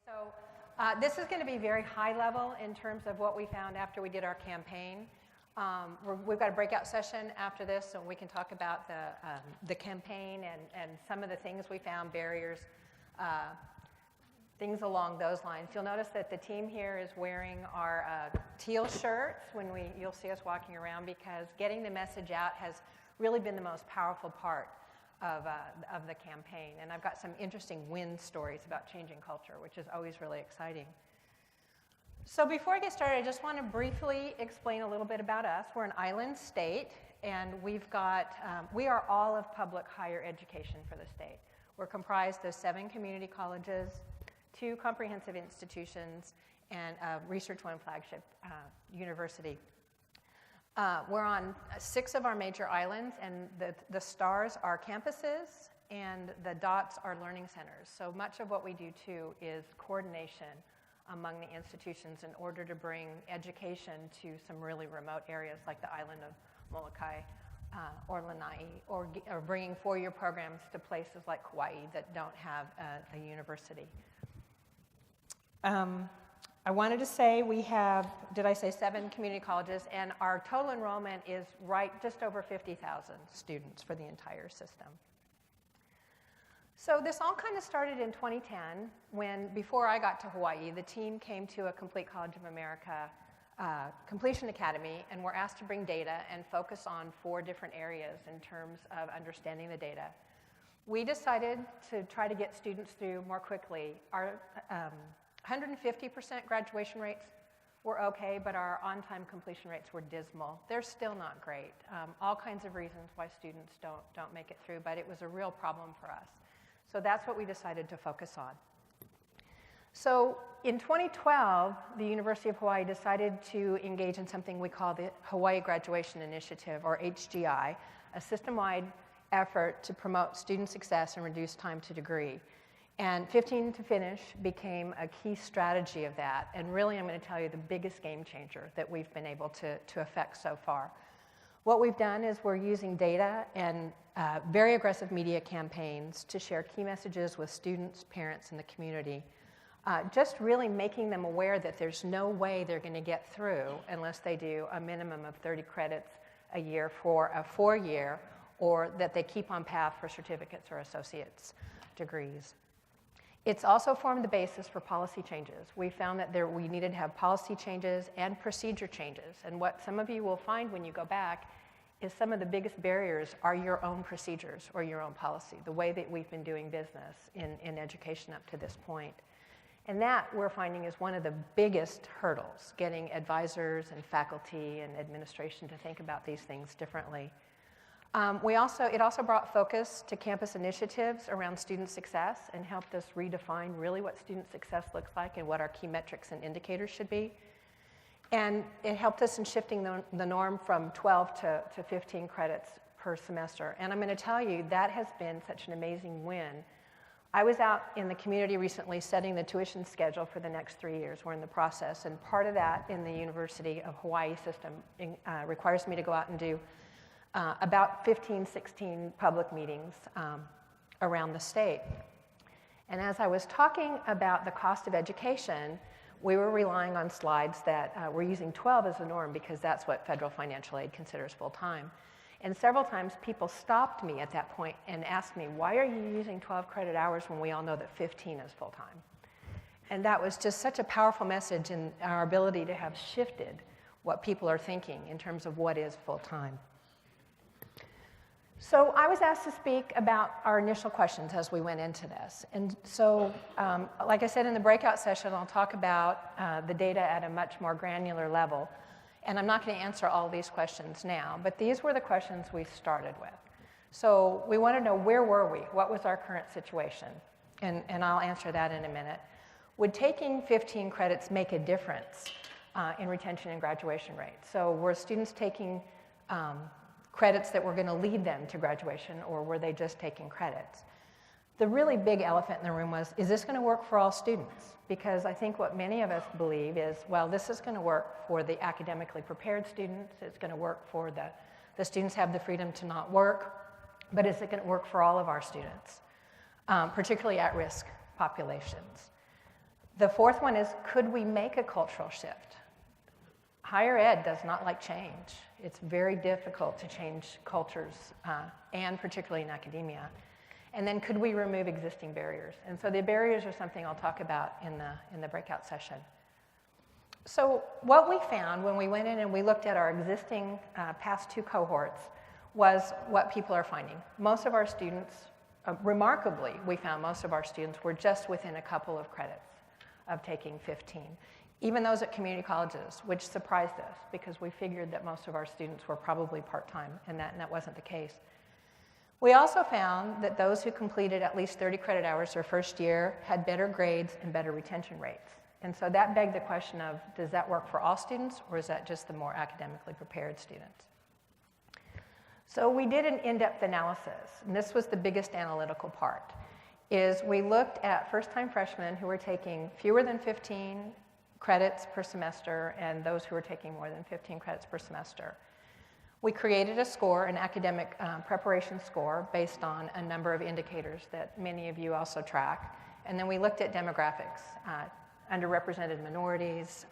So this is going to be very high level in terms of what we found after we did our campaign. We've got a breakout session after this, so we can talk about the campaign and some of the things we found, barriers, things along those lines. You'll notice that the team here is wearing our teal shirts when you'll see us walking around, because getting the message out has really been the most powerful part of the campaign. And I've got some interesting win stories about changing culture, which is always really exciting. So before I get started, I just want to briefly explain a little bit about us. We're an island state, and we are all of public higher education for the state. We're comprised of 7 community colleges, 2 comprehensive institutions, and a Research One flagship university. We're on 6 of our major islands, and the stars are campuses, and the dots are learning centers. So much of what we do, too, is coordination among the institutions in order to bring education to some really remote areas like the island of Molokai or Lanai, or bringing 4-year programs to places like Hawaii that don't have a university. I wanted to say we have, did I say 7 community colleges, and our total enrollment is just over 50,000 students for the entire system. So this all kind of started in 2010 when, before I got to Hawaii, the team came to a Complete College of America Completion Academy and were asked to bring data and focus on 4 different areas in terms of understanding the data. We decided to try to get students through more quickly. Our 150% graduation rates were okay, but our on-time completion rates were dismal. They're still not great. All kinds of reasons why students don't make it through, but it was a real problem for us. So that's what we decided to focus on. So in 2012, the University of Hawaii decided to engage in something we call the Hawaii Graduation Initiative, or HGI, a system-wide effort to promote student success and reduce time to degree. And 15 to finish became a key strategy of that. And really, I'm going to tell you the biggest game changer that we've been able to affect so far. What we've done is we're using data and very aggressive media campaigns to share key messages with students, parents, and the community. Just really making them aware that there's no way they're going to get through unless they do a minimum of 30 credits a year for a 4-year, or that they keep on path for certificates or associate's degrees. It's also formed the basis for policy changes. We found that we needed to have policy changes and procedure changes. And what some of you will find when you go back is some of the biggest barriers are your own procedures or your own policy, the way that we've been doing business in education up to this point. And that, we're finding, is one of the biggest hurdles, getting advisors and faculty and administration to think about these things differently. It also brought focus to campus initiatives around student success and helped us redefine really what student success looks like and what our key metrics and indicators should be. And it helped us in shifting the norm from 12 to 15 credits per semester. And I'm going to tell you, that has been such an amazing win. I was out in the community recently setting the tuition schedule for the next 3 years. We're in the process. And part of that in the University of Hawai'i System requires me to go out and do about 15, 16 public meetings around the state. And as I was talking about the cost of education, we were relying on slides that were using 12 as the norm, because that's what federal financial aid considers full-time. And several times people stopped me at that point and asked me, why are you using 12 credit hours when we all know that 15 is full-time? And that was just such a powerful message in our ability to have shifted what people are thinking in terms of what is full-time. So I was asked to speak about our initial questions as we went into this. And so, like I said, in the breakout session, I'll talk about the data at a much more granular level. And I'm not going to answer all of these questions now, but these were the questions we started with. So we want to know, where were we? What was our current situation? And I'll answer that in a minute. Would taking 15 credits make a difference in retention and graduation rates? So were students taking credits that were going to lead them to graduation, or were they just taking credits? The really big elephant in the room was, is this going to work for all students? Because I think what many of us believe is, well, this is going to work for the academically prepared students, it's going to work for the students have the freedom to not work, but is it going to work for all of our students, particularly at-risk populations? The fourth one is, could we make a cultural shift? Higher ed does not like change. It's very difficult to change cultures, and particularly in academia. And then could we remove existing barriers? And so the barriers are something I'll talk about in the breakout session. So what we found when we went in and we looked at our existing past 2 cohorts was what people are finding. Most of our students, remarkably, we found most of our students were just within a couple of credits of taking 15. Even those at community colleges, which surprised us because we figured that most of our students were probably part-time, and that wasn't the case. We also found that those who completed at least 30 credit hours their first year had better grades and better retention rates. And so that begged the question of, does that work for all students, or is that just the more academically prepared students? So we did an in-depth analysis, and this was the biggest analytical part, is we looked at first-time freshmen who were taking fewer than 15 credits per semester and those who were taking more than 15 credits per semester. We created a score, an academic preparation score, based on a number of indicators that many of you also track. And then we looked at demographics, underrepresented minorities,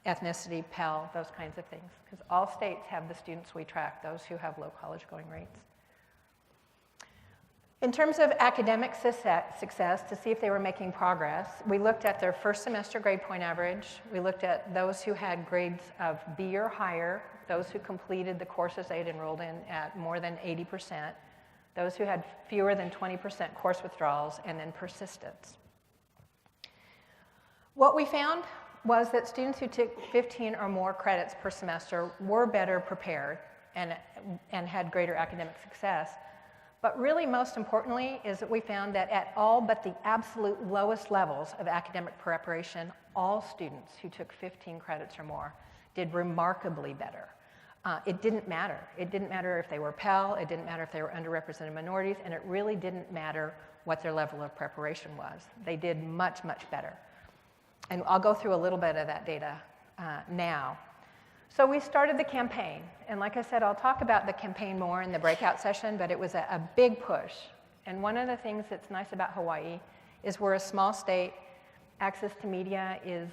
ethnicity, Pell, those kinds of things. Because all states have the students we track, those who have low college going rates. In terms of academic success, to see if they were making progress, we looked at their first semester grade point average. We looked at those who had grades of B or higher, those who completed the courses they'd enrolled in at more than 80%, those who had fewer than 20% course withdrawals, and then persistence. What we found was that students who took 15 or more credits per semester were better prepared and had greater academic success. But really, most importantly, is that we found that at all but the absolute lowest levels of academic preparation, all students who took 15 credits or more did remarkably better. It didn't matter. It didn't matter if they were Pell, it didn't matter if they were underrepresented minorities, and it really didn't matter what their level of preparation was. They did much, much better. And I'll go through a little bit of that data now. So we started the campaign, and like I said, I'll talk about the campaign more in the breakout session, but it was a big push. And one of the things that's nice about Hawaii is we're a small state. Access to media is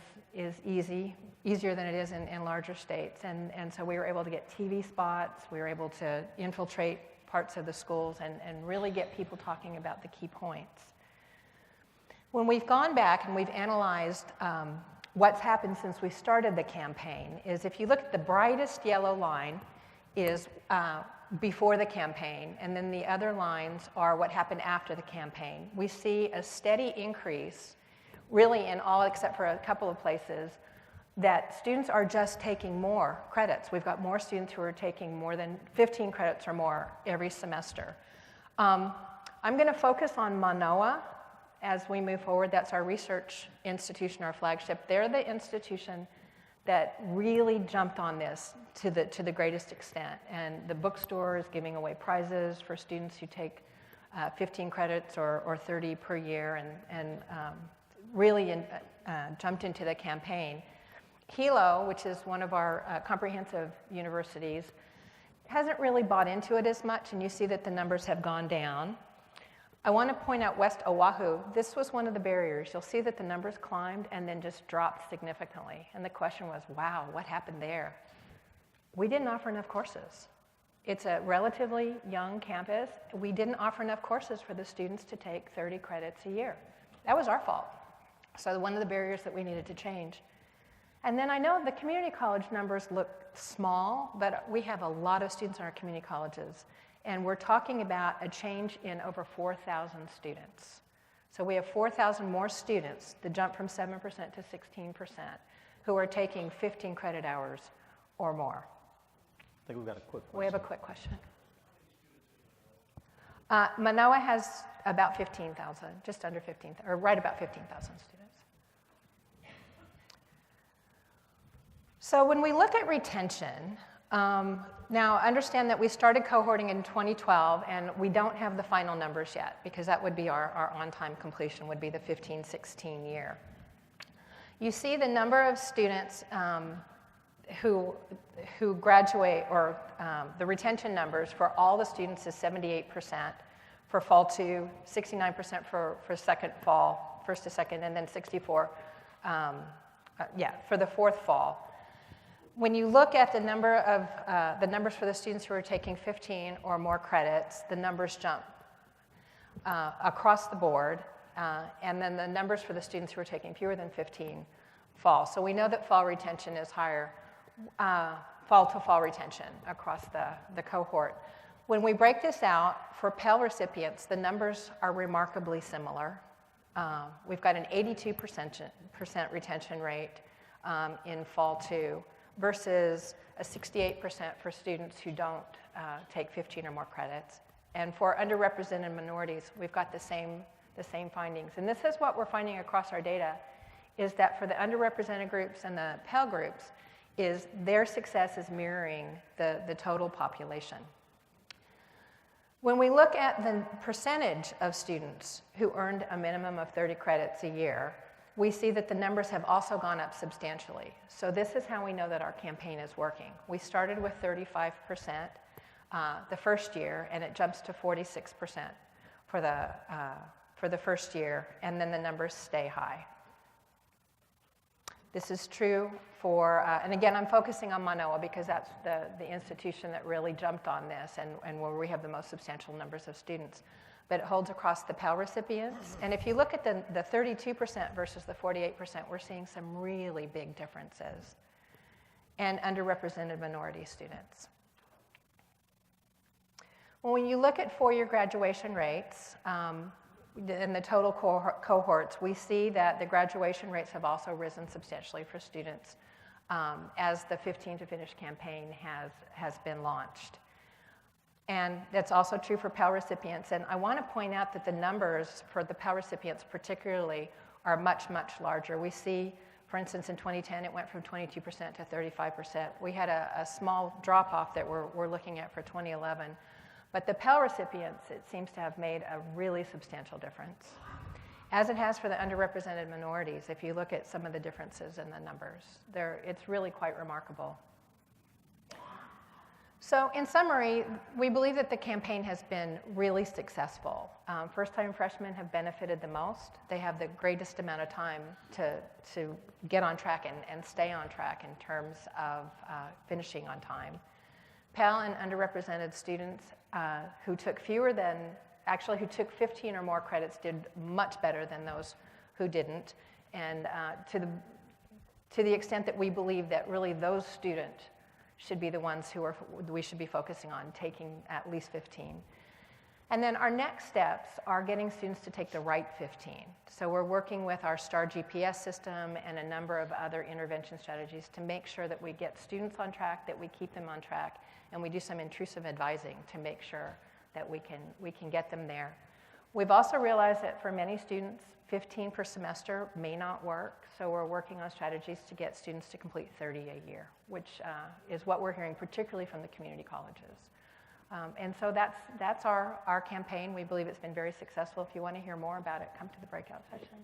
easier than it is in larger states. And so we were able to get TV spots, we were able to infiltrate parts of the schools and really get people talking about the key points. When we've gone back and we've analyzed what's happened since we started the campaign is if you look at the brightest yellow line is before the campaign, and then the other lines are what happened after the campaign. We see a steady increase, really in all except for a couple of places, that students are just taking more credits. We've got more students who are taking more than 15 credits or more every semester. I'm going to focus on Manoa as we move forward. That's our research institution, our flagship. They're the institution that really jumped on this to the greatest extent. And the bookstore is giving away prizes for students who take 15 credits or 30 per year and really jumped into the campaign. Hilo, which is one of our comprehensive universities, hasn't really bought into it as much, and you see that the numbers have gone down. I want to point out West Oahu. This was one of the barriers. You'll see that the numbers climbed and then just dropped significantly. And the question was, wow, what happened there? We didn't offer enough courses. It's a relatively young campus. We didn't offer enough courses for the students to take 30 credits a year. That was our fault. So one of the barriers that we needed to change. And then I know the community college numbers look small, but we have a lot of students in our community colleges. And we're talking about a change in over 4,000 students. So we have 4,000 more students, the jump from 7% to 16%, who are taking 15 credit hours or more. I think we've got a quick question. We have a quick question. Manoa has about 15,000, just under 15,000, or right about 15,000 students. So when we look at retention, now understand that we started cohorting in 2012, and we don't have the final numbers yet, because that would be our on-time completion, would be the 15-16 year. You see the number of students who graduate, or the retention numbers for all the students is 78% for fall 2, 69% for second fall, first to second, and then 64 for the fourth fall. When you look at the numbers for the students who are taking 15 or more credits, the numbers jump across the board, and then the numbers for the students who are taking fewer than 15 fall. So we know that fall retention is higher, fall-to-fall retention across the cohort. When we break this out for Pell recipients, the numbers are remarkably similar. We've got an 82% retention rate in fall 2 versus a 68% for students who don't take 15 or more credits. And for underrepresented minorities, we've got the same findings. And this is what we're finding across our data, is that for the underrepresented groups and the Pell groups, is their success is mirroring the total population. When we look at the percentage of students who earned a minimum of 30 credits a year, we see that the numbers have also gone up substantially. So this is how we know that our campaign is working. We started with 35% the first year, and it jumps to 46% for the first year, and then the numbers stay high. This is true for, and again, I'm focusing on Manoa because that's the institution that really jumped on this and where we have the most substantial numbers of students. But it holds across the Pell recipients. And if you look at the 32% versus the 48%, we're seeing some really big differences. And underrepresented minority students. When you look at four-year graduation rates, in the total cohorts, we see that the graduation rates have also risen substantially for students as the 15 to Finish campaign has been launched. And that's also true for Pell recipients. And I want to point out that the numbers for the Pell recipients particularly are much, much larger. We see, for instance, in 2010, it went from 22% to 35%. We had a small drop-off that we're looking at for 2011. But the Pell recipients, it seems to have made a really substantial difference, as it has for the underrepresented minorities. If you look at some of the differences in the numbers, it's really quite remarkable. So in summary, we believe that the campaign has been really successful. First-time freshmen have benefited the most. They have the greatest amount of time to get on track and stay on track in terms of finishing on time. Pell and underrepresented students who took who took 15 or more credits did much better than those who didn't. And to the extent that we believe that really those students should be the ones we should be focusing on taking at least 15. And then our next steps are getting students to take the right 15. So we're working with our STAR GPS system and a number of other intervention strategies to make sure that we get students on track, that we keep them on track, and we do some intrusive advising to make sure that we can get them there. We've also realized that for many students, 15 per semester may not work, so we're working on strategies to get students to complete 30 a year, which is what we're hearing particularly from the community colleges. And so that's our campaign. We believe it's been very successful. If you want to hear more about it, come to the breakout session.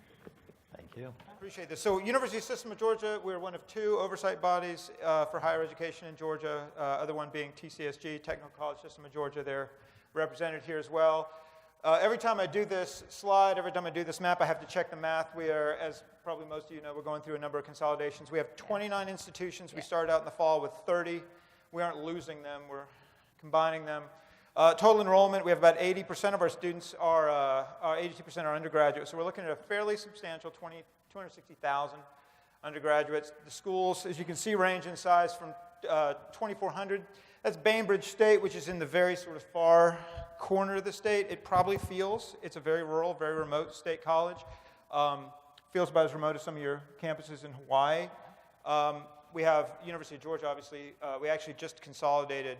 Thank you. Appreciate this. So University System of Georgia, we're one of two oversight bodies for higher education in Georgia, other one being TCSG, Technical College System of Georgia. They're represented here as well. Every time I do this slide, every time I do this map, I have to check the math. We are, as probably most of you know, we're going through a number of consolidations. We have 29 institutions. We started out in the fall with 30. We aren't losing them. We're combining them. Total enrollment, we have about 80% of our students are 82% are undergraduates. So we're looking at a fairly substantial 260,000 undergraduates. The schools, as you can see, range in size from 2,400. That's Bainbridge State, which is in the very sort of far corner of the state. It probably feels, it's a very rural, very remote state college. Feels about as remote as some of your campuses in Hawaii. We have University of Georgia, obviously. We actually just consolidated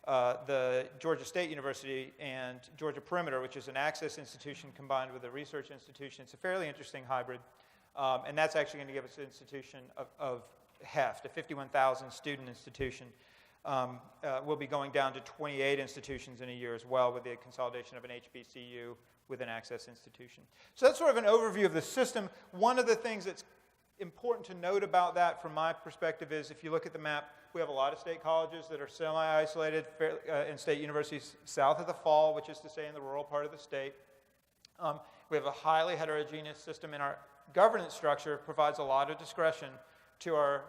the Georgia State University and Georgia Perimeter, which is an access institution combined with a research institution. It's a fairly interesting hybrid, and that's actually going to give us an institution of heft, a 51,000 student institution. We'll be going down to 28 institutions in a year as well with the consolidation of an HBCU with an access institution. So that's sort of an overview of the system. One of the things that's important to note about that from my perspective is if you look at the map, we have a lot of state colleges that are semi-isolated and state universities south of the fall, which is to say in the rural part of the state. We have a highly heterogeneous system in our governance structure provides a lot of discretion to our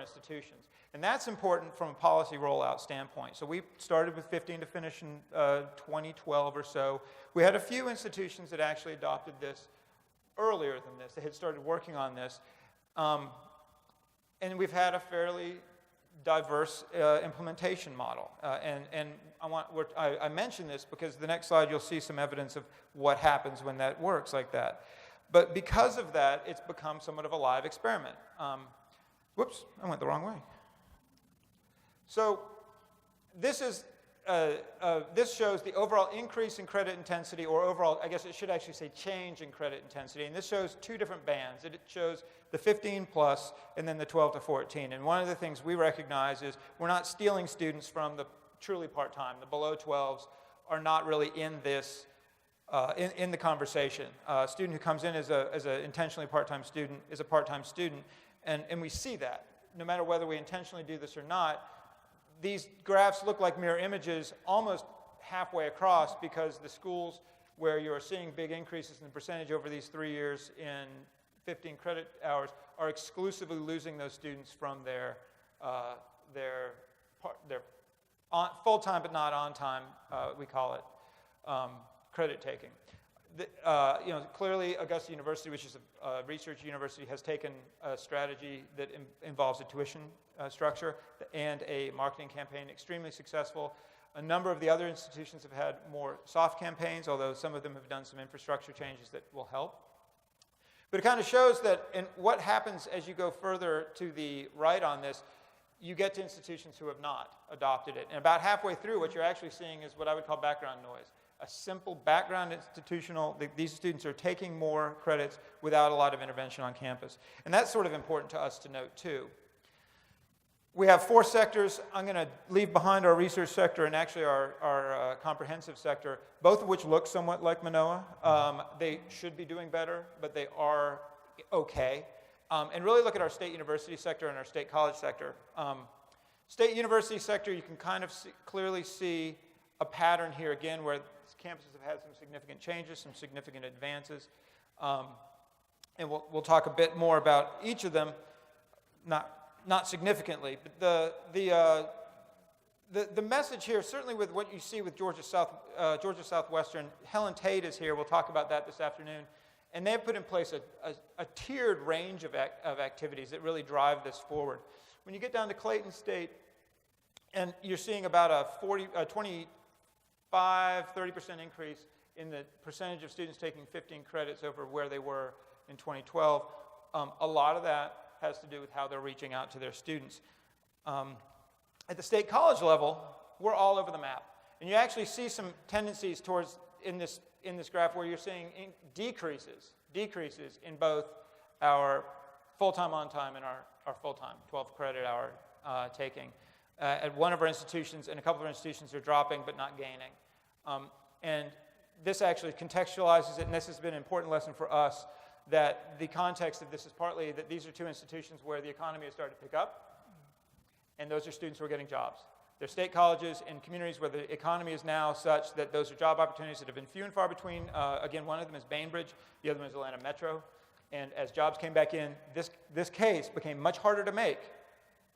institutions. And that's important from a policy rollout standpoint. So we started with 15 to finish in 2012 or so. We had a few institutions that actually adopted this earlier than this. They had started working on this. And we've had a fairly diverse implementation model. And I mention this because the next slide you'll see some evidence of what happens when that works like that. But because of that, it's become somewhat of a live experiment. Whoops, I went the wrong way. So this is this shows the overall increase in credit intensity, or overall, I guess it should actually say change in credit intensity. And this shows two different bands. It shows the 15 plus and then the 12 to 14. And one of the things we recognize is we're not stealing students from the truly part-time. The below 12s are not really in this, in the conversation. A student who comes in as an intentionally part-time student is a part-time student. And we see that. No matter whether we intentionally do this or not, these graphs look like mirror images almost halfway across, because the schools where you're seeing big increases in the percentage over these 3 years in 15 credit hours are exclusively losing those students from their full-time but not on-time, we call it, credit taking. Clearly Augusta University, which is a research university, has taken a strategy that involves a tuition structure and a marketing campaign, extremely successful. A number of the other institutions have had more soft campaigns, although some of them have done some infrastructure changes that will help. But it kind of shows that what happens as you go further to the right on this, you get to institutions who have not adopted it. And about halfway through, what you're actually seeing is what I would call background noise. A simple background institutional, these students are taking more credits without a lot of intervention on campus. And that's sort of important to us to note too. We have 4 sectors. I'm going to leave behind our research sector and actually our comprehensive sector, both of which look somewhat like Manoa. They should be doing better, but they are okay. And really look at our state university sector and our state college sector. State university sector, you can kind of clearly see a pattern here again where campuses have had some significant changes, some significant advances. And we'll talk a bit more about each of them, not significantly. But the message here, certainly with what you see with Georgia Southwestern, Helen Tate is here. We'll talk about that this afternoon. And they have put in place a tiered range of activities that really drive this forward. When you get down to Clayton State, and you're seeing about a 25-30% increase in the percentage of students taking 15 credits over where they were in 2012. A lot of that has to do with how they're reaching out to their students. At the state college level, we're all over the map. And you actually see some tendencies towards, in this graph, where you're seeing decreases in both our full-time on-time and our full-time 12 credit hour taking. At one of our institutions, and a couple of our institutions are dropping but not gaining. And this actually contextualizes it, and this has been an important lesson for us, that the context of this is partly that these are 2 institutions where the economy has started to pick up, and those are students who are getting jobs. They're state colleges in communities where the economy is now such that those are job opportunities that have been few and far between. Again, one of them is Bainbridge, the other one is Atlanta Metro. And as jobs came back in, this case became much harder to make,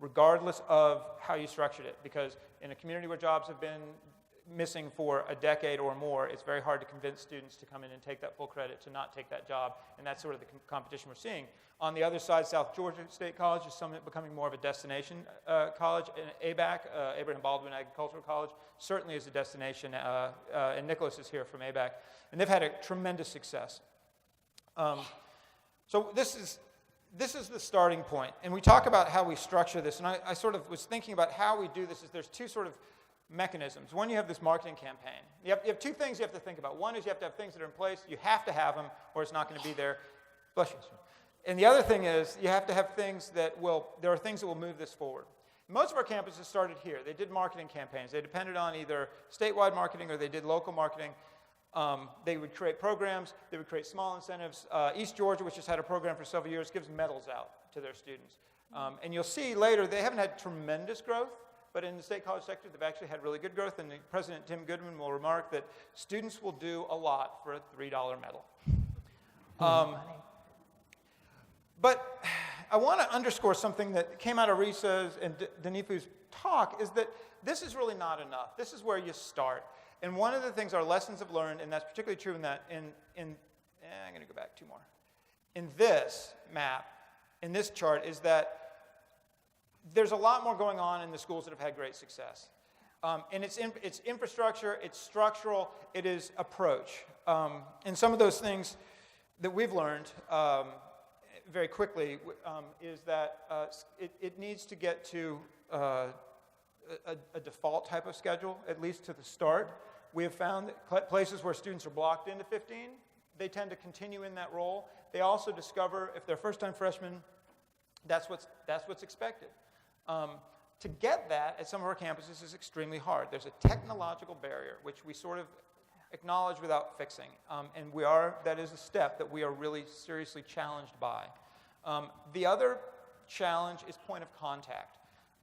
regardless of how you structured it. Because in a community where jobs have been missing for a decade or more, it's very hard to convince students to come in and take that full credit, to not take that job. And that's sort of the competition we're seeing. On the other side, South Georgia State College is becoming more of a destination college. And ABAC, Abraham Baldwin Agricultural College, certainly is a destination. And Nicholas is here from ABAC. And they've had a tremendous success. So this is the starting point. And we talk about how we structure this. And I sort of was thinking about how we do this. Is there's 2 sort of mechanisms. One, you have this marketing campaign. You have 2 things you have to think about. One is you have to have things that are in place. You have to have them, or it's not going to be there. Bless you. And the other thing is you have to have things that there are things that will move this forward. Most of our campuses started here. They did marketing campaigns. They depended on either statewide marketing or they did local marketing. They would create programs. They would create small incentives. East Georgia, which has had a program for several years, gives medals out to their students. And you'll see later they haven't had tremendous growth, but in the state college sector, they've actually had really good growth. And President Tim Goodman will remark that students will do a lot for a $3 medal. But I want to underscore something that came out of Risa's and Danifu's talk, is that this is really not enough. This is where you start. And one of the things our lessons have learned, and that's particularly true in that, I'm going to go back 2 more. In this map, in this chart, is that there's a lot more going on in the schools that have had great success. And it's infrastructure, it's structural, it is approach. And some of those things that we've learned very quickly is that it needs to get to a default type of schedule, at least to the start. We have found that places where students are blocked into 15, they tend to continue in that role. They also discover, if they're first-time freshmen, that's what's expected. To get that at some of our campuses is extremely hard. There's a technological barrier, which we sort of acknowledge without fixing. And that is a step that we are really seriously challenged by. The other challenge is point of contact.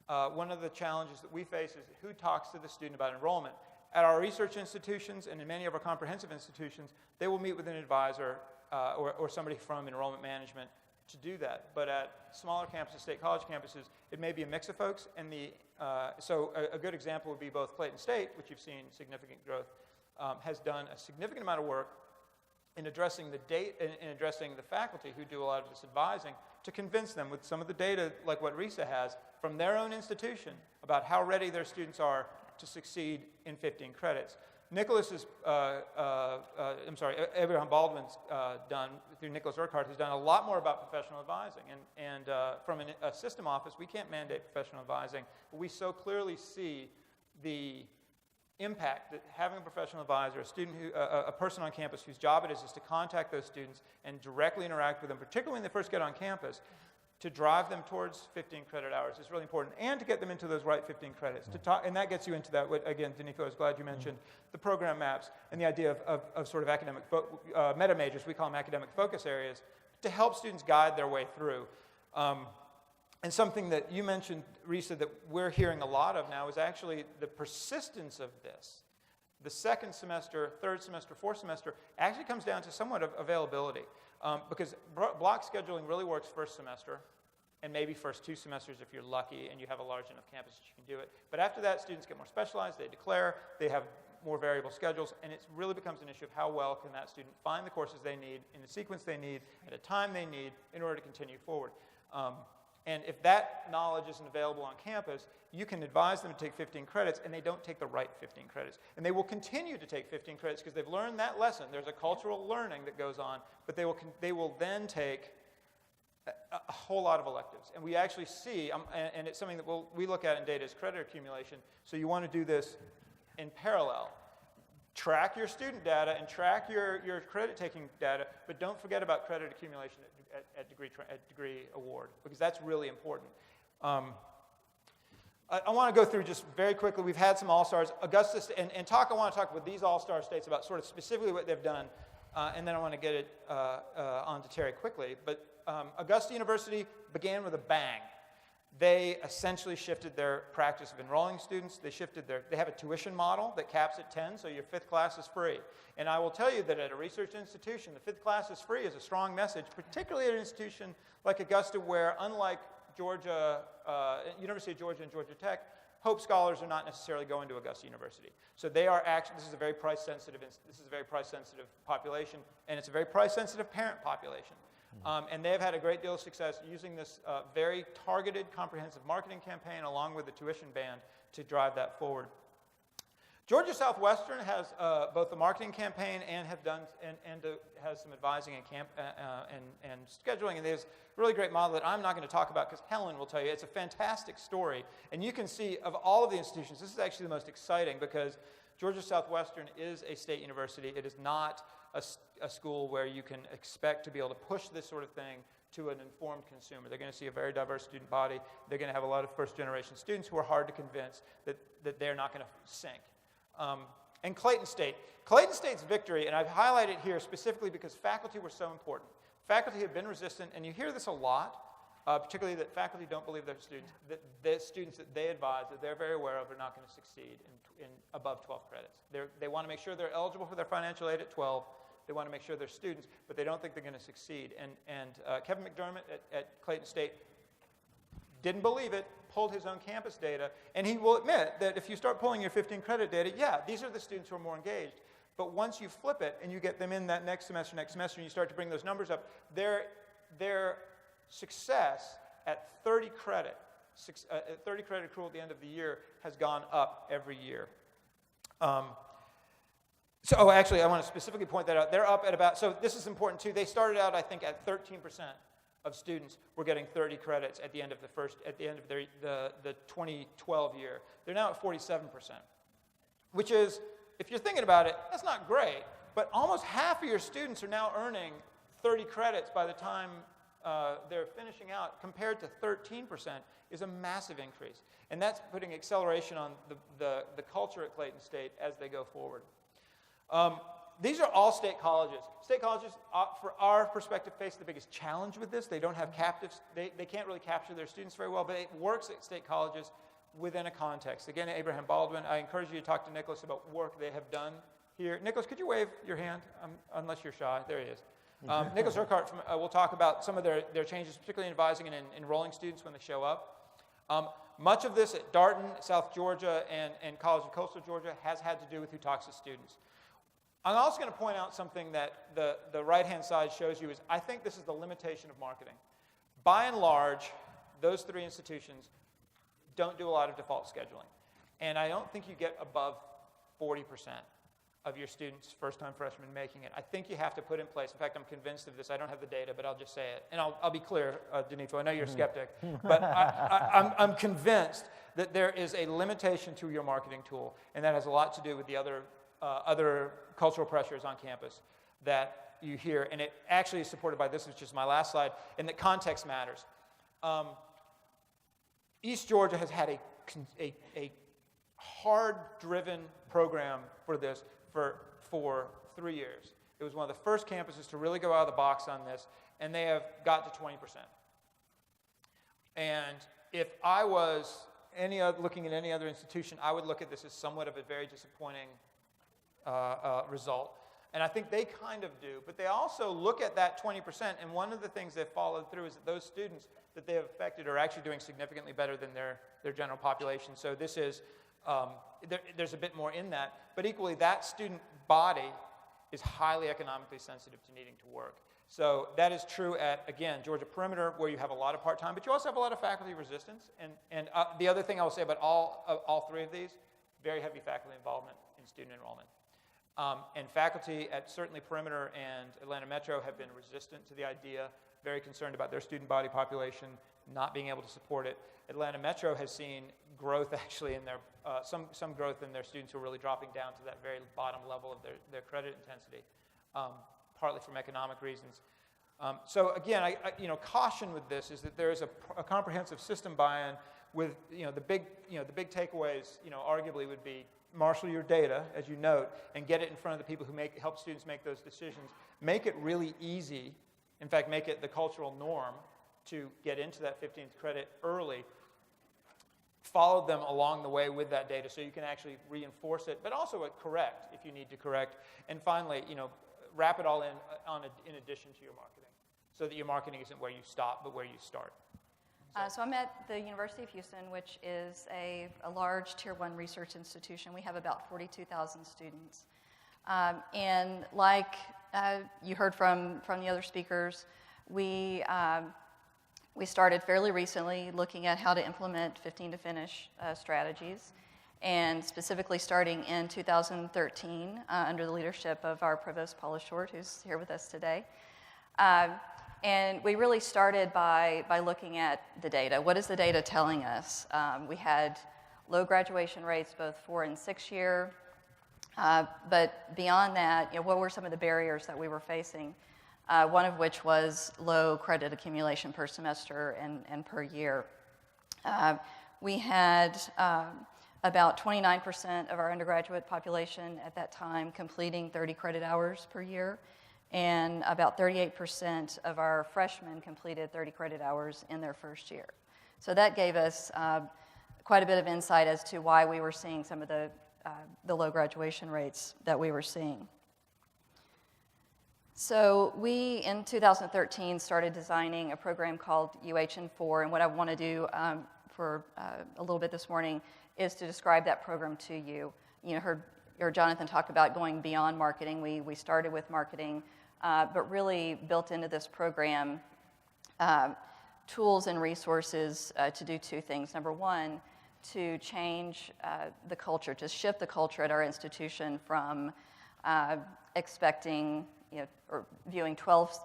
One of the challenges that we face is who talks to the student about enrollment. At our research institutions and in many of our comprehensive institutions, they will meet with an advisor or somebody from enrollment management to do that. But at smaller campuses, state college campuses, it may be a mix of folks. And so a good example would be both Clayton State, which you've seen significant growth, has done a significant amount of work in addressing the faculty who do a lot of this advising to convince them with some of the data, like what Risa has, from their own institution about how ready their students are to succeed in 15 credits. Abraham Baldwin's done, through Nicholas Urquhart, has done a lot more about professional advising. And from a system office, we can't mandate professional advising, but we so clearly see the impact that having a professional advisor, a person on campus whose job it is to contact those students and directly interact with them, particularly when they first get on campus, to drive them towards 15 credit hours is really important, and to get them into those right 15 credits. And that gets you into that, again, Danifu, I was glad you mentioned the program maps and the idea of sort of academic meta majors, we call them academic focus areas, to help students guide their way through. And something that you mentioned, Risa, that we're hearing a lot of now is actually the persistence of this. The second semester, third semester, fourth semester actually comes down to somewhat of availability. Because block scheduling really works first semester, and maybe first 2 semesters if you're lucky and you have a large enough campus that you can do it. But after that, students get more specialized, they declare, they have more variable schedules, and it really becomes an issue of how well can that student find the courses they need in the sequence they need at a time they need in order to continue forward. And if that knowledge isn't available on campus, you can advise them to take 15 credits, and they don't take the right 15 credits. And they will continue to take 15 credits because they've learned that lesson. There's a cultural learning that goes on, but they will then take a whole lot of electives. And we actually see, and it's something that we look at in data as credit accumulation, so you want to do this in parallel. Track your student data and track your credit-taking data, but don't forget about credit accumulation at degree award, because that's really important. I want to go through just very quickly. We've had some all-stars. Augusta, I want to talk with these all-star states about sort of specifically what they've done, and then I want to get it on to Teri quickly. But Augusta University began with a bang. They essentially shifted their practice of enrolling students. They have a tuition model that caps at 10, so your 5th class is free. And I will tell you that at a research institution, the 5th class is free is a strong message, particularly at an institution like Augusta, where unlike Georgia, University of Georgia and Georgia Tech, Hope Scholars are not necessarily going to Augusta University. So they are actually, this is a very price-sensitive population, and it's a very price-sensitive parent population. And they have had a great deal of success using this very targeted, comprehensive marketing campaign along with the tuition ban to drive that forward. Georgia Southwestern has both a marketing campaign and has some advising and scheduling. And there's a really great model that I'm not going to talk about because Helen will tell you. It's a fantastic story. And you can see of all of the institutions, this is actually the most exciting because Georgia Southwestern is a state university. It is not a school where you can expect to be able to push this sort of thing to an informed consumer. They're going to see a very diverse student body. They're going to have a lot of first-generation students who are hard to convince that they're not going to sink. And Clayton State. Clayton State's victory, and I've highlighted here specifically because faculty were so important. Faculty have been resistant, and you hear this a lot, particularly that faculty don't believe their students, that the students that they advise, that they're very aware of, are not going to succeed in above 12 credits. They want to make sure they're eligible for their financial aid at 12. They want to make sure they're students, but they don't think they're going to succeed. And Kevin McDermott at Clayton State didn't believe it, pulled his own campus data, and he will admit that if you start pulling your 15 credit data, yeah, these are the students who are more engaged. But once you flip it and you get them in that next semester, and you start to bring those numbers up, their success at 30 credit accrual at the end of the year has gone up every year. Actually, I want to specifically point that out. They're up at about, so this is important too, they started out, I think, at 13% of students were getting 30 credits at the end of the 2012 year. They're now at 47%, which is, if you're thinking about it, that's not great, but almost half of your students are now earning 30 credits by the time they're finishing out, compared to 13% is a massive increase. And that's putting acceleration on the culture at Clayton State as they go forward. These are all state colleges. State colleges, for our perspective, face the biggest challenge with this. They don't have captives. They can't really capture their students very well, but it works at state colleges within a context. Again, Abraham Baldwin, I encourage you to talk to Nicholas about work they have done here. Nicholas, could you wave your hand, unless you're shy? There he is. Nicholas Urquhart will talk about some of their changes, particularly in advising and enrolling students when they show up. Much of this at Darton, South Georgia, and College of Coastal Georgia has had to do with who talks to students. I'm also going to point out something that the right-hand side shows you is, I think this is the limitation of marketing. By and large, those three institutions don't do a lot of default scheduling. And I don't think you get above 40% of your students, first-time freshmen, making it. I think you have to put in place, in fact, I'm convinced of this, I don't have the data, but I'll just say it. And I'll be clear, Denifo, I know you're a skeptic, but I'm convinced that there is a limitation to your marketing tool, and that has a lot to do with the other cultural pressures on campus that you hear. And it actually is supported by this, which is my last slide, and that context matters. East Georgia has had a hard-driven program for this for 3 years. It was one of the first campuses to really go out of the box on this, and they have got to 20%. And if I was looking at any other institution, I would look at this as somewhat of a very disappointing result. And I think they kind of do, but they also look at that 20%, and one of the things they've followed through is that those students that they have affected are actually doing significantly better than their general population. So this is, there's a bit more in that, but equally that student body is highly economically sensitive to needing to work. So that is true at, again, Georgia Perimeter, where you have a lot of part-time, but you also have a lot of faculty resistance. And the other thing I will say about all three of these, very heavy faculty involvement in student enrollment. And faculty at certainly Perimeter and Atlanta Metro have been resistant to the idea, very concerned about their student body population not being able to support it. Atlanta Metro has seen growth actually in their, some growth in their students who are really dropping down to that very bottom level of their credit intensity, partly from economic reasons. So again, I caution with this is that there is a comprehensive system buy-in with, the big takeaways, arguably would be marshal your data, as you note, and get it in front of the people who help students make those decisions. Make it really easy, in fact, make it the cultural norm to get into that 15th credit early. Follow them along the way with that data so you can actually reinforce it, but also correct if you need to correct. And finally, wrap it all in addition to your marketing, so that your marketing isn't where you stop, but where you start. So I'm at the University of Houston, which is a large Tier 1 research institution. We have about 42,000 students. And like you heard from the other speakers, we started fairly recently looking at how to implement 15 to finish strategies, and specifically starting in 2013 under the leadership of our Provost Paula Short, who's here with us today. And we really started by looking at the data. What is the data telling us? We had low graduation rates, both 4 and 6 year. But beyond that, what were some of the barriers that we were facing? One of which was low credit accumulation per semester and per year. We had about 29% of our undergraduate population at that time completing 30 credit hours per year, and about 38% of our freshmen completed 30 credit hours in their first year. So that gave us quite a bit of insight as to why we were seeing some of the low graduation rates that we were seeing. So we, in 2013, started designing a program called UH&4, and what I want to do for a little bit this morning is to describe that program to you. You know, heard Jonathan talk about going beyond marketing. We started with marketing, but really built into this program tools and resources to do two things. Number one, to change the culture, to shift the culture at our institution from expecting, or viewing 12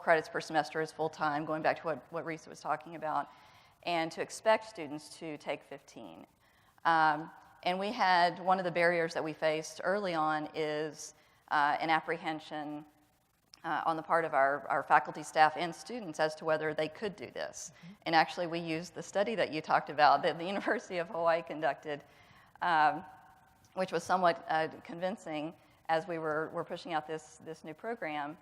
credits per semester as full-time, going back to what Risa was talking about, and to expect students to take 15. And we had, one of the barriers that we faced early on is an apprehension on the part of our faculty, staff, and students as to whether they could do this. Mm-hmm. And actually, we used the study that you talked about that the University of Hawaii conducted, which was somewhat convincing as we were pushing out this new program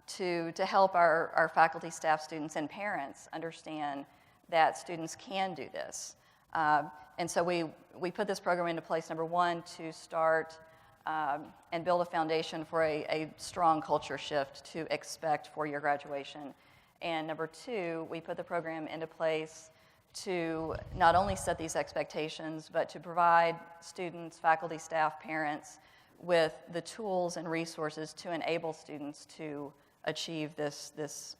to help our faculty, staff, students, and parents understand that students can do this. And so we put this program into place, number one, to start and build a foundation for a strong culture shift to expect four-year graduation. And number two, we put the program into place to not only set these expectations, but to provide students, faculty, staff, parents with the tools and resources to enable students to achieve this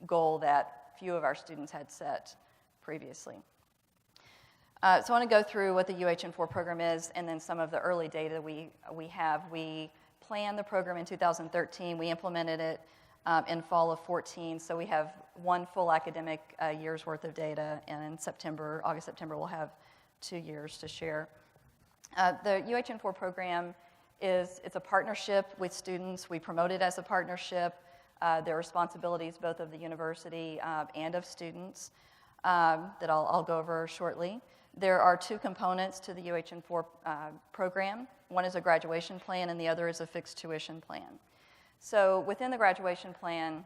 goal that few of our students had set previously. So I want to go through what the UH&4 program is and then some of the early data we have. We planned the program in 2013. We implemented it in fall of 14. So we have one full academic year's worth of data, and in August, September, we'll have 2 years to share. The UH&4 program it's a partnership with students. We promote it as a partnership. There are responsibilities both of the university and of students that I'll go over shortly. There are two components to the UH&4 program. One is a graduation plan, and the other is a fixed tuition plan. So within the graduation plan,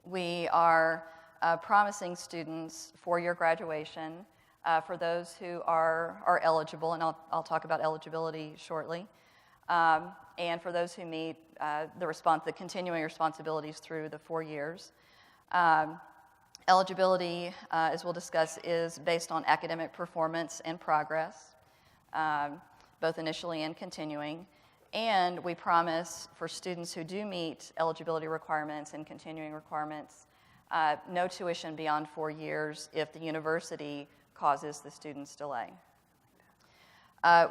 we are promising students four-year graduation for those who are eligible, and I'll talk about eligibility shortly, and for those who meet the continuing responsibilities through the 4 years. Eligibility, as we'll discuss, is based on academic performance and progress, both initially and continuing. And we promise for students who do meet eligibility requirements and continuing requirements, no tuition beyond 4 years if the university causes the student's delay.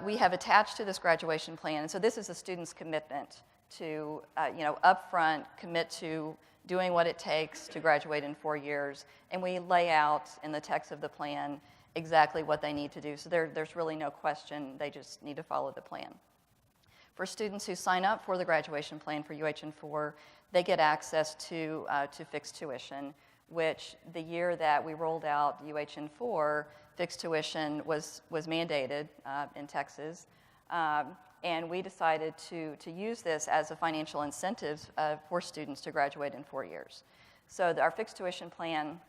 We have attached to this graduation plan, and so this is a student's commitment to, upfront commit to doing what it takes to graduate in 4 years, and we lay out in the text of the plan exactly what they need to do. So there's really no question, they just need to follow the plan. For students who sign up for the graduation plan for UH&4, they get access to fixed tuition, which the year that we rolled out UH&4, fixed tuition was mandated in Texas. And we decided to use this as a financial incentive for students to graduate in 4 years. So our fixed tuition plan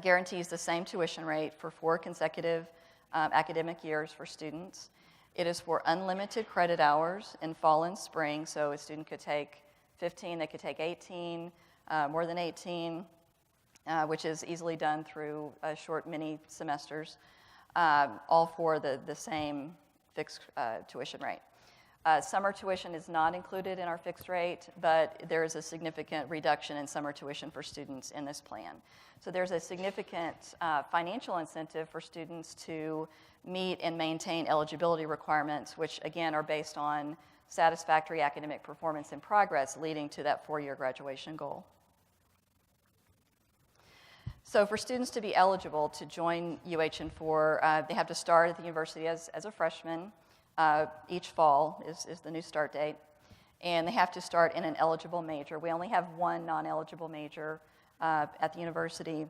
guarantees the same tuition rate for 4 consecutive academic years for students. It is for unlimited credit hours in fall and spring, so a student could take 15, they could take 18, more than 18, which is easily done through short mini semesters, all for the same fixed tuition rate. Summer tuition is not included in our fixed rate, but there is a significant reduction in summer tuition for students in this plan. So there's a significant financial incentive for students to meet and maintain eligibility requirements, which again are based on satisfactory academic performance and progress leading to that 4-year graduation goal. So for students to be eligible to join UH&4, they have to start at the university as a freshman. Each fall is the new start date. And they have to start in an eligible major. We only have one non-eligible major at the university,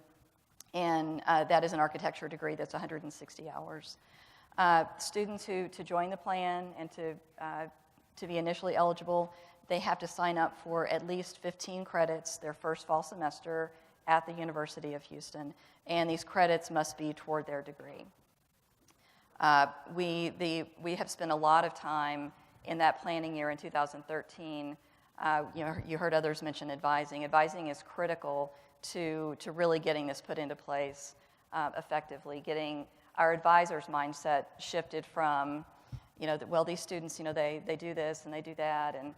and that is an architecture degree that's 160 hours. Students to join the plan and to be initially eligible, they have to sign up for at least 15 credits their first fall semester at the University of Houston, and these credits must be toward their degree. We have spent a lot of time in that planning year in 2013 You heard others mention advising. Advising is critical to really getting this put into place effectively, getting our advisors' mindset shifted from, well, these students, they do this and they do that, and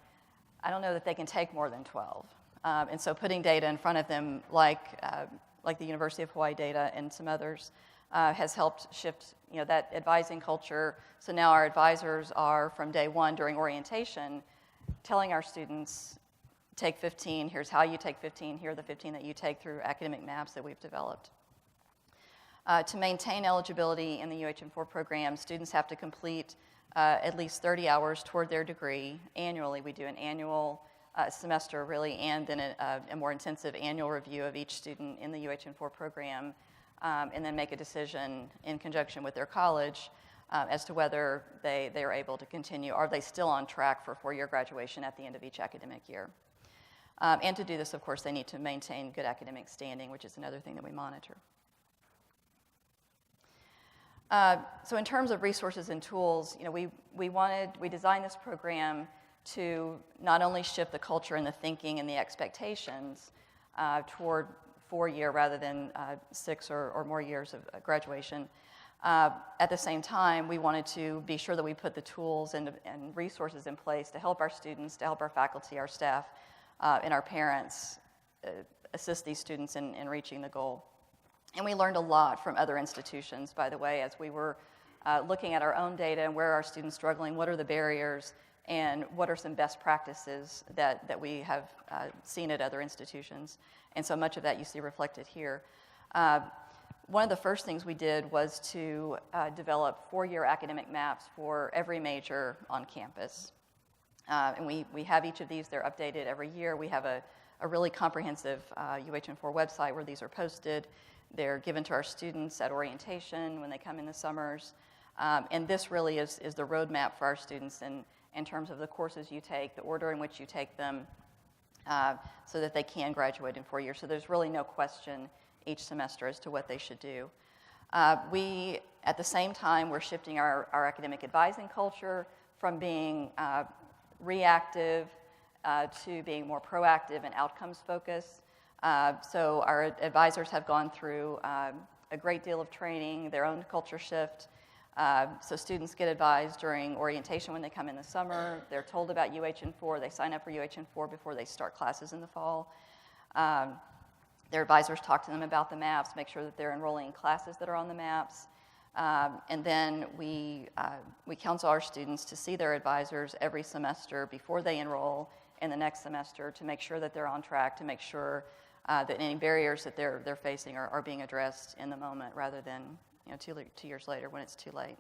I don't know that they can take more than 12. And so putting data in front of them, like the University of Hawaii data and some others, has helped shift that advising culture. So now our advisors are, from day one during orientation, telling our students, take 15, here's how you take 15, here are the 15 that you take through academic maps that we've developed. To maintain eligibility in the UH&4 program, students have to complete at least 30 hours toward their degree annually. We do an annual semester, really, and then a more intensive annual review of each student in the UH&4 program, and then make a decision in conjunction with their college as to whether they are able to continue. Are they still on track for four-year graduation at the end of each academic year? And to do this, of course, they need to maintain good academic standing, which is another thing that we monitor. So in terms of resources and tools, we designed this program to not only shift the culture and the thinking and the expectations toward 4-year rather than 6 or more years of graduation. At the same time, we wanted to be sure that we put the tools and resources in place to help our students, to help our faculty, our staff, and our parents assist these students in reaching the goal. And we learned a lot from other institutions, by the way, as we were looking at our own data and where are students struggling, what are the barriers, and what are some best practices that we have seen at other institutions. And so much of that you see reflected here. One of the first things we did was to develop 4-year academic maps for every major on campus. And we have each of these. They're updated every year. We have a really comprehensive UH&4 website where these are posted. They're given to our students at orientation when they come in the summers. And this really is the roadmap for our students in terms of the courses you take, the order in which you take them, so that they can graduate in 4 years. So there's really no question each semester as to what they should do. We, at the same time, we're shifting our academic advising culture from being reactive to being more proactive and outcomes focused. So our advisors have gone through a great deal of training, their own culture shift. So students get advised during orientation when they come in the summer. They're told about UH&4. They sign up for UH&4 before they start classes in the fall. Their advisors talk to them about the maps, make sure that they're enrolling in classes that are on the maps. And then we counsel our students to see their advisors every semester before they enroll in the next semester to make sure that they're on track, to make sure that any barriers that they're facing are being addressed in the moment rather than 2 years later when it's too late.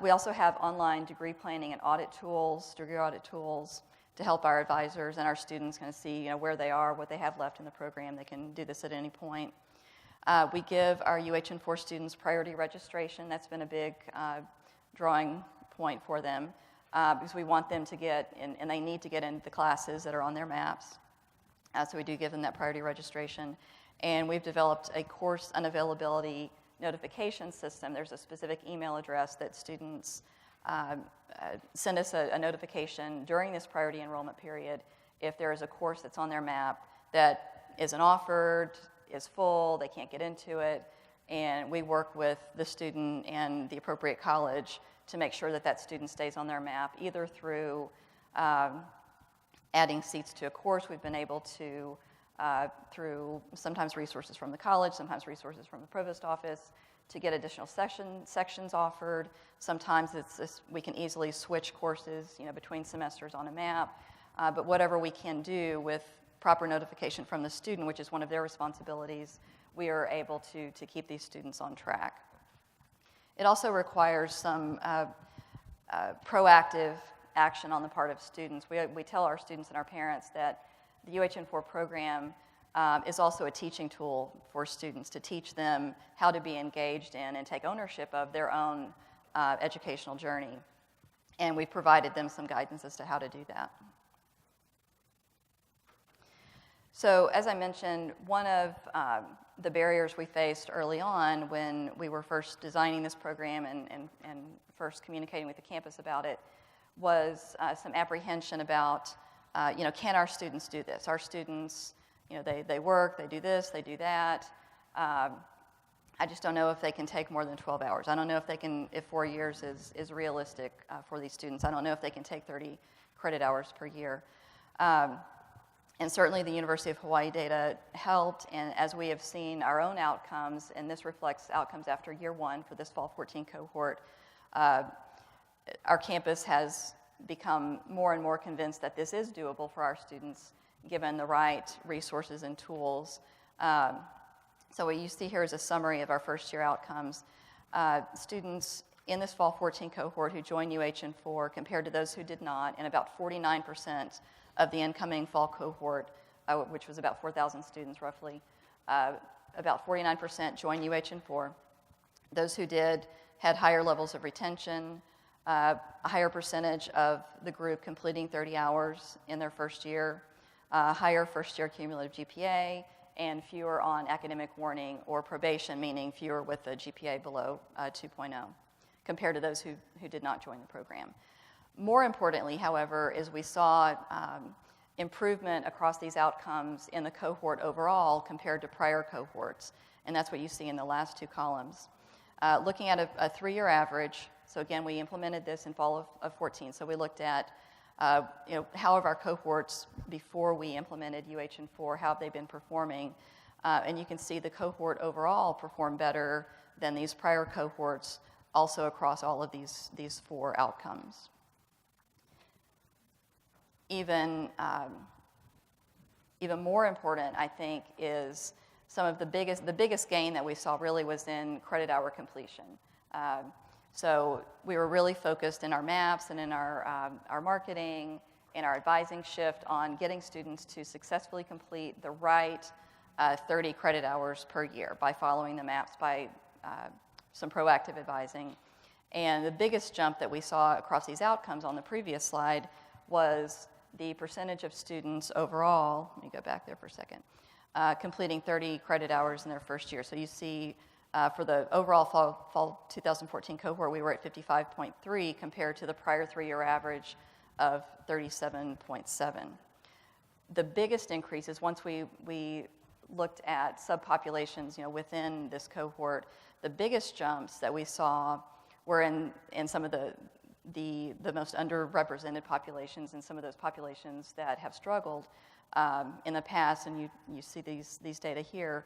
We also have online degree planning and audit tools, degree audit tools, to help our advisors and our students kind of see where they are, what they have left in the program. They can do this at any point. We give our UH&4 students priority registration. That's been a big drawing point for them because we want them to get, and they need to get into the classes that are on their maps. So we do give them that priority registration. And we've developed a course unavailability notification system. There's a specific email address that students send us a notification during this priority enrollment period if there is a course that's on their map that isn't offered, is full, they can't get into it, and we work with the student and the appropriate college to make sure that that student stays on their map, either through adding seats to a course. We've been able to, through sometimes resources from the college, sometimes resources from the provost office, to get additional sections offered. Sometimes we can easily switch courses between semesters on a map, but whatever we can do with proper notification from the student, which is one of their responsibilities, we are able to keep these students on track. It also requires some proactive action on the part of students. We tell our students and our parents that the UH&4 program is also a teaching tool for students to teach them how to be engaged in and take ownership of their own educational journey. And we've provided them some guidance as to how to do that. So as I mentioned, one of the barriers we faced early on when we were first designing this program and first communicating with the campus about it was some apprehension about can our students do this? Our students, they work, they do this, they do that. I just don't know if they can take more than 12 hours. I don't know if 4 years is realistic for these students. I don't know if they can take 30 credit hours per year. And certainly the University of Hawaii data helped, and as we have seen our own outcomes, and this reflects outcomes after year 1 for this fall 14 cohort, our campus has become more and more convinced that this is doable for our students, given the right resources and tools. So what you see here is a summary of our first year outcomes. Students in this fall 14 cohort who joined UH&4 compared to those who did not, and about 49% of the incoming fall cohort, which was about 4,000 students roughly, about 49% joined UH&4. Those who did had higher levels of retention, a higher percentage of the group completing 30 hours in their first year, higher first year cumulative GPA, and fewer on academic warning or probation, meaning fewer with a GPA below 2.0, compared to those who did not join the program. More importantly, however, is we saw improvement across these outcomes in the cohort overall compared to prior cohorts, and that's what you see in the last 2 columns. Looking at a 3-year average, so again, we implemented this in fall of 14, so we looked at how have our cohorts before we implemented UH&4, how have they been performing? And you can see the cohort overall performed better than these prior cohorts, also across all of these 4 outcomes. Even more important, I think, is some of the biggest gain that we saw really was in credit hour completion. So we were really focused in our maps and in our marketing and our advising shift on getting students to successfully complete the right 30 credit hours per year by following the maps, by some proactive advising. And the biggest jump that we saw across these outcomes on the previous slide was the percentage of students overall, let me go back there for a second, completing 30 credit hours in their first year. So you see for the overall fall 2014 cohort, we were at 55.3 compared to the prior 3-year average of 37.7. The biggest increase is once we looked at subpopulations, within this cohort, the biggest jumps that we saw were in some of the most underrepresented populations and some of those populations that have struggled in the past, and you see these data here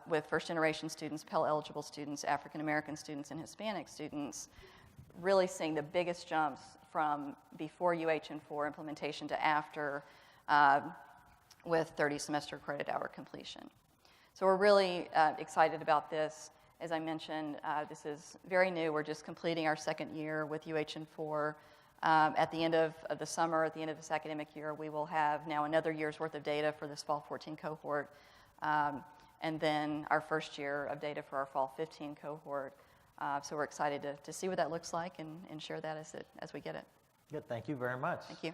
with first-generation students, Pell-eligible students, African-American students, and Hispanic students, really seeing the biggest jumps from before UH&4 implementation to after with 30 semester credit hour completion. So we're really excited about this. As I mentioned, this is very new. We're just completing our 2nd year with UH&4. At the end of the summer, at the end of this academic year, we will have now another year's worth of data for this fall 14 cohort, and then our first year of data for our fall 15 cohort. So we're excited to see what that looks like and share that as we get it. Good, thank you very much. Thank you.